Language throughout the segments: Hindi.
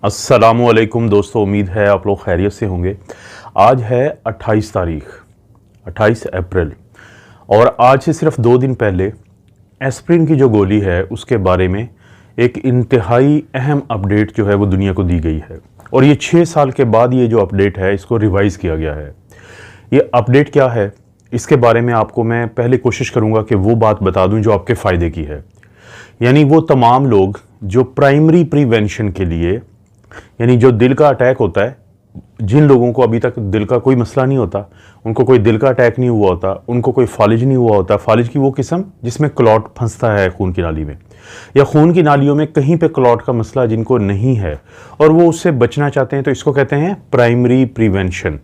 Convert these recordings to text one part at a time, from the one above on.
अस्सलामुअलैकुम दोस्तों, उम्मीद है आप लोग खैरियत से होंगे। आज है 28 तारीख, 28 अप्रैल, और आज से सिर्फ 2 दिन पहले एस्प्रिन की जो गोली है उसके बारे में एक इंतहाई अहम अपडेट जो है वो दुनिया को दी गई है। और ये 6 साल के बाद ये जो अपडेट है इसको रिवाइज़ किया गया है। ये अपडेट क्या है इसके बारे में आपको मैं पहले कोशिश करूँगा कि वो बात बता दूँ जो आपके फ़ायदे की है। यानी वो तमाम लोग जो प्राइमरी प्रिवेंशन के लिए, यानी जो दिल का अटैक होता है, जिन लोगों को अभी तक दिल का कोई मसला नहीं होता, उनको कोई दिल का अटैक नहीं हुआ होता, उनको कोई फालिज नहीं हुआ होता, फालिज की वो किस्म जिसमें क्लॉट फंसता है खून की नाली में, या खून की नालियों में कहीं पे क्लॉट का मसला जिनको नहीं है और वो उससे बचना चाहते हैं, तो इसको कहते हैं प्राइमरी प्रिवेंशन।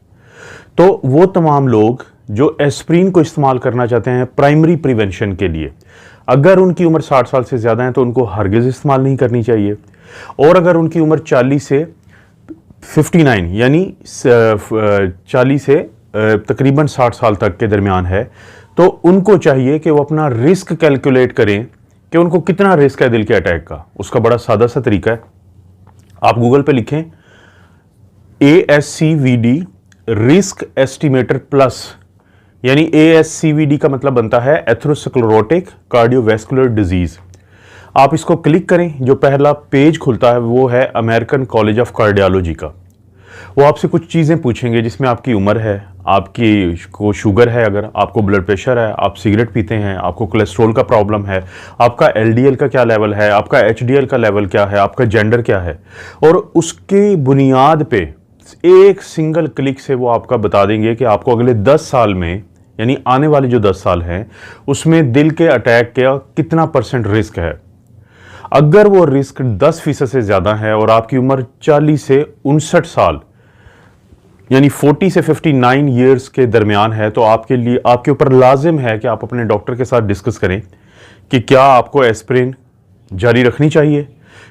तो वो तमाम लोग जो एस्प्रिन को इस्तेमाल करना चाहते हैं प्राइमरी प्रिवेंशन के लिए, अगर उनकी उम्र 60 साल से ज़्यादा है तो उनको हरगिज़ इस्तेमाल नहीं करनी चाहिए। और अगर उनकी उम्र 40 से 59 यानी 40 से तकरीबन 60 साल तक के दरमियान है, तो उनको चाहिए कि वो अपना रिस्क कैलकुलेट करें कि उनको कितना रिस्क है दिल के अटैक का। उसका बड़ा सादा सा तरीका है, आप गूगल पे लिखें ASCVD रिस्क एस्टिमेटर प्लस, यानी ASCVD का मतलब बनता है एथेरोस्क्लेरोटिक कार्डियोवैस्कुलर डिजीज़। आप इसको क्लिक करें, जो पहला पेज खुलता है वो है अमेरिकन कॉलेज ऑफ कार्डियोलॉजी का। वो आपसे कुछ चीज़ें पूछेंगे जिसमें आपकी उम्र है, आपकी को शुगर है, अगर आपको ब्लड प्रेशर है, आप सिगरेट पीते हैं, आपको कोलेस्ट्रॉल का प्रॉब्लम है, आपका LDL का क्या लेवल है, आपका HDL का लेवल क्या है, आपका जेंडर क्या है, और उसकी बुनियाद पे एक सिंगल क्लिक से वो आपका बता देंगे कि आपको अगले 10 साल में, यानी आने वाले जो 10 साल हैं उसमें दिल के अटैक का कितना % रिस्क है। अगर वो रिस्क 10% से ज़्यादा है और आपकी उम्र 40 से 59 साल यानी 40 से 59 ईयर्स के दरमियान है, तो आपके लिए, आपके ऊपर लाजिम है कि आप अपने डॉक्टर के साथ डिस्कस करें कि क्या आपको एस्प्रिन जारी रखनी चाहिए।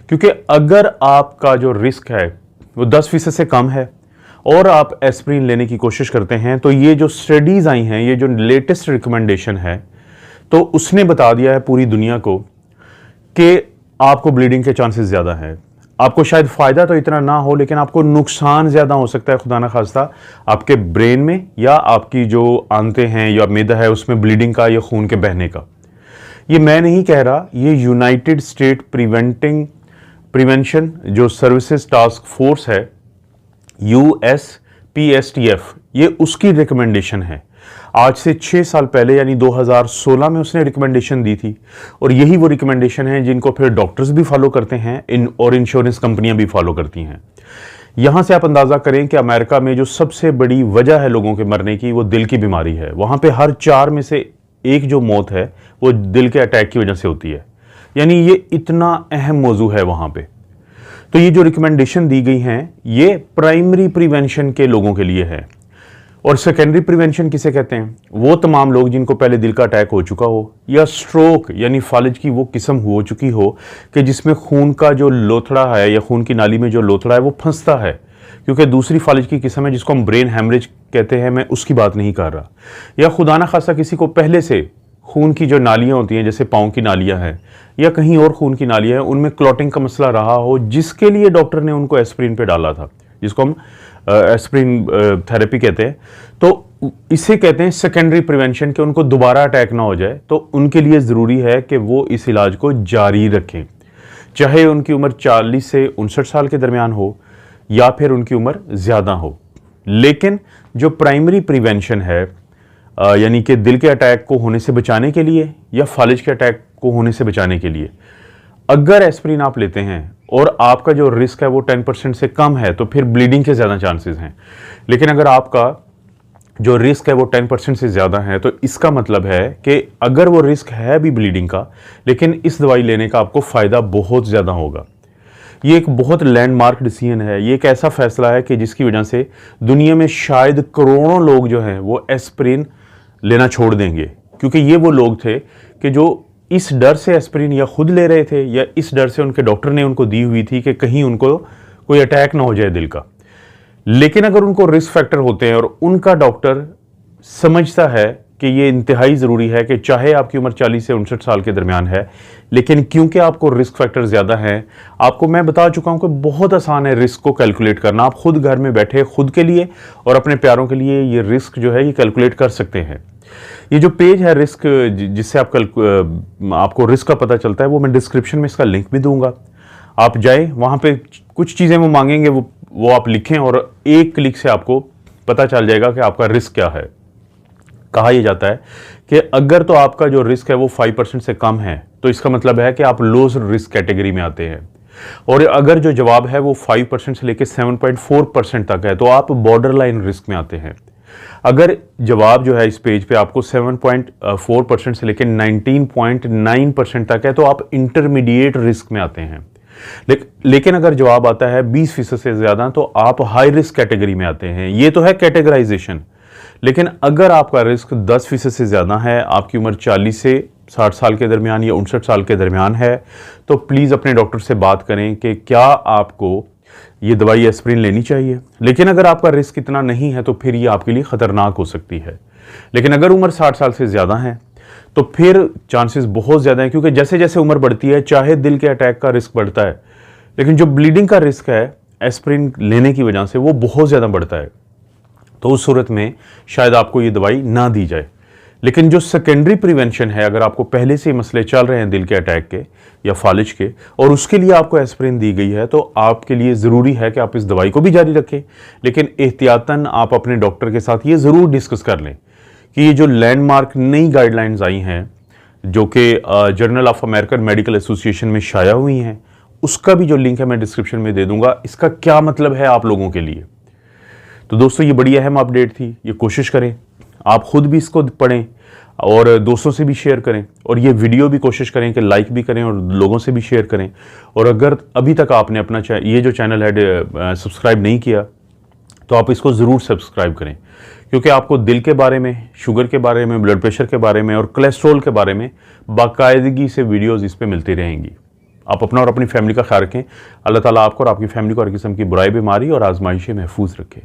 क्योंकि अगर आपका जो रिस्क है वो 10% से कम है और आप एस्प्रिन लेने की कोशिश करते हैं, तो ये जो स्टडीज़ आई हैं, ये जो लेटेस्ट रिकमेंडेशन है, तो उसने बता दिया है पूरी दुनिया को कि आपको ब्लीडिंग के चांसेस ज़्यादा हैं। आपको शायद फ़ायदा तो इतना ना हो, लेकिन आपको नुकसान ज़्यादा हो सकता है, खुदा ना खास्ता, आपके ब्रेन में या आपकी जो आंतें हैं या मैदा है उसमें ब्लीडिंग का या खून के बहने का। ये मैं नहीं कह रहा, ये यूनाइटेड स्टेट प्रिवेंशन जो सर्विसेज टास्क फोर्स है, USPSTF, ये उसकी रिकमेंडेशन है। आज से 6 साल पहले यानी 2016 में उसने रिकमेंडेशन दी थी, और यही वो रिकमेंडेशन है जिनको फिर डॉक्टर्स भी फॉलो करते हैं और इंश्योरेंस कंपनियां भी फॉलो करती हैं। यहां से आप अंदाज़ा करें कि अमेरिका में जो सबसे बड़ी वजह है लोगों के मरने की, वो दिल की बीमारी है। वहां पे हर 4 में से 1 जो मौत है वो दिल के अटैक की वजह से होती है। यानी ये इतना अहम मौजू है वहां पे। तो ये जो रिकमेंडेशन दी गई हैं ये प्राइमरी प्रिवेंशन के लोगों के लिए है। और सेकेंडरी प्रिवेंशन किसे कहते हैं? वो तमाम लोग जिनको पहले दिल का अटैक हो चुका हो या स्ट्रोक यानी फालिज की वो किस्म हो चुकी हो कि जिसमें खून का जो लोथड़ा है या खून की नाली में जो लोथड़ा है वो फंसता है, क्योंकि दूसरी फालिज की किस्म है जिसको हम ब्रेन हैमरेज कहते हैं, मैं उसकी बात नहीं कर रहा। या खुदा ना खासा किसी को पहले से खून की जो नालियाँ होती हैं, जैसे पाँव की नालियाँ हैं या कहीं और खून की नालियाँ हैं, उनमें क्लॉटिंग का मसला रहा हो, जिसके लिए डॉक्टर ने उनको एस्प्रिन पे डाला था, जिसको हम एस्प्रिन थेरेपी कहते हैं। तो इसे कहते हैं सेकेंडरी प्रिवेंशन, कि उनको दोबारा अटैक ना हो जाए। तो उनके लिए ज़रूरी है कि वो इस इलाज को जारी रखें, चाहे उनकी उम्र 40 से 59 साल के दरमियान हो या फिर उनकी उम्र ज़्यादा हो। लेकिन जो प्राइमरी प्रिवेंशन है, यानी कि दिल के अटैक को होने से बचाने के लिए या फालिज के अटैक को होने से बचाने के लिए, अगर एस्प्रिन आप लेते हैं और आपका जो रिस्क है वो 10% से कम है, तो फिर ब्लीडिंग के ज़्यादा चांसेस हैं। लेकिन अगर आपका जो रिस्क है वो 10% से ज़्यादा है, तो इसका मतलब है कि अगर वो रिस्क है भी ब्लीडिंग का, लेकिन इस दवाई लेने का आपको फ़ायदा बहुत ज़्यादा होगा। ये एक बहुत लैंडमार्क डिसीजन है। ये एक ऐसा फैसला है कि जिसकी वजह से दुनिया में शायद करोड़ों लोग जो हैं वो एस्प्रिन लेना छोड़ देंगे, क्योंकि ये वो लोग थे कि जो इस डर से एस्प्रिन या खुद ले रहे थे या इस डर से उनके डॉक्टर ने उनको दी हुई थी कि कहीं उनको कोई अटैक ना हो जाए दिल का। लेकिन अगर उनको रिस्क फैक्टर होते हैं और उनका डॉक्टर समझता है कि ये इंतहाई ज़रूरी है कि चाहे आपकी उम्र 40 से 59 साल के दरमियान है, लेकिन क्योंकि आपको रिस्क फैक्टर ज़्यादा हैं, आपको मैं बता चुका हूं कि बहुत आसान है रिस्क को कैलकुलेट करना। आप खुद घर में बैठे खुद के लिए और अपने प्यारों के लिए ये रिस्क जो है ये कैलकुलेट कर सकते हैं। ये जो पेज है रिस्क, जिससे आपको रिस्क का पता चलता है, वो मैं डिस्क्रिप्शन में इसका लिंक भी दूंगा। आप जाए वहाँ पे, कुछ चीज़ें वो मांगेंगे, वो आप लिखें और एक क्लिक से आपको पता चल जाएगा कि आपका रिस्क क्या है। कहा यह जाता है कि अगर तो आपका जो रिस्क है वो 5% से कम है तो इसका मतलब है कि आप लो रिस्क कैटेगरी में आते हैं, और अगर जो जवाब है वो 5% से लेकर 7.4% तक है तो आप बॉर्डर लाइन रिस्क में आते हैं। अगर जवाब जो है इस पेज पे आपको 7.4% से लेकर 19.9% तक है तो आप इंटरमीडिएट रिस्क में आते हैं। लेकिन अगर जवाब आता है 20% से ज्यादा तो आप हाई रिस्क कैटेगरी में आते हैं। ये तो है कैटेगराइजेशन। लेकिन अगर आपका रिस्क 10% से ज्यादा है, आपकी उम्र 40 से 60 साल के दरमियान या 59 साल के दरमियान है, तो प्लीज अपने डॉक्टर से बात करें कि क्या आपको ये दवाई एस्प्रिन लेनी चाहिए। लेकिन अगर आपका रिस्क इतना नहीं है तो फिर ये आपके लिए खतरनाक हो सकती है। लेकिन अगर उम्र 60 साल से ज्यादा है तो फिर चांसेस बहुत ज़्यादा हैं, क्योंकि जैसे जैसे उम्र बढ़ती है चाहे दिल के अटैक का रिस्क बढ़ता है, लेकिन जो ब्लीडिंग का रिस्क है एस्प्रिन लेने की वजह से वो बहुत ज़्यादा बढ़ता है। तो उस सूरत में शायद आपको ये दवाई ना दी जाए। लेकिन जो सेकेंडरी प्रिवेंशन है, अगर आपको पहले से मसले चल रहे हैं दिल के अटैक के या फालिज के और उसके लिए आपको एस्प्रिन दी गई है, तो आपके लिए ज़रूरी है कि आप इस दवाई को भी जारी रखें। लेकिन एहतियातन आप अपने डॉक्टर के साथ ये ज़रूर डिस्कस कर लें कि ये जो लैंडमार्क नई गाइडलाइंस आई हैं जो कि journal of American medical association में शाया हुई हैं, उसका भी जो लिंक है मैं डिस्क्रिप्शन में दे दूंगा। इसका क्या मतलब है आप लोगों के लिए। तो दोस्तों ये बड़ी अहम अपडेट थी। ये कोशिश करें आप खुद भी इसको पढ़ें और दोस्तों से भी शेयर करें, और ये वीडियो भी कोशिश करें कि लाइक भी करें और लोगों से भी शेयर करें। और अगर अभी तक आपने अपना ये जो चैनल है सब्सक्राइब नहीं किया तो आप इसको ज़रूर सब्सक्राइब करें, क्योंकि आपको दिल के बारे में, शुगर के बारे में, ब्लड प्रेशर के बारे में और कोलेस्ट्रॉल के बारे में बाकायदगी से वीडियोस इस पे मिलती रहेंगी। आप अपना और अपनी फैमिली का ख्याल रखें। अल्लाह ताला आपको और आपकी फैमिली को हर किस्म की बुराई, बीमारी और आजमाइश से महफूज रखे।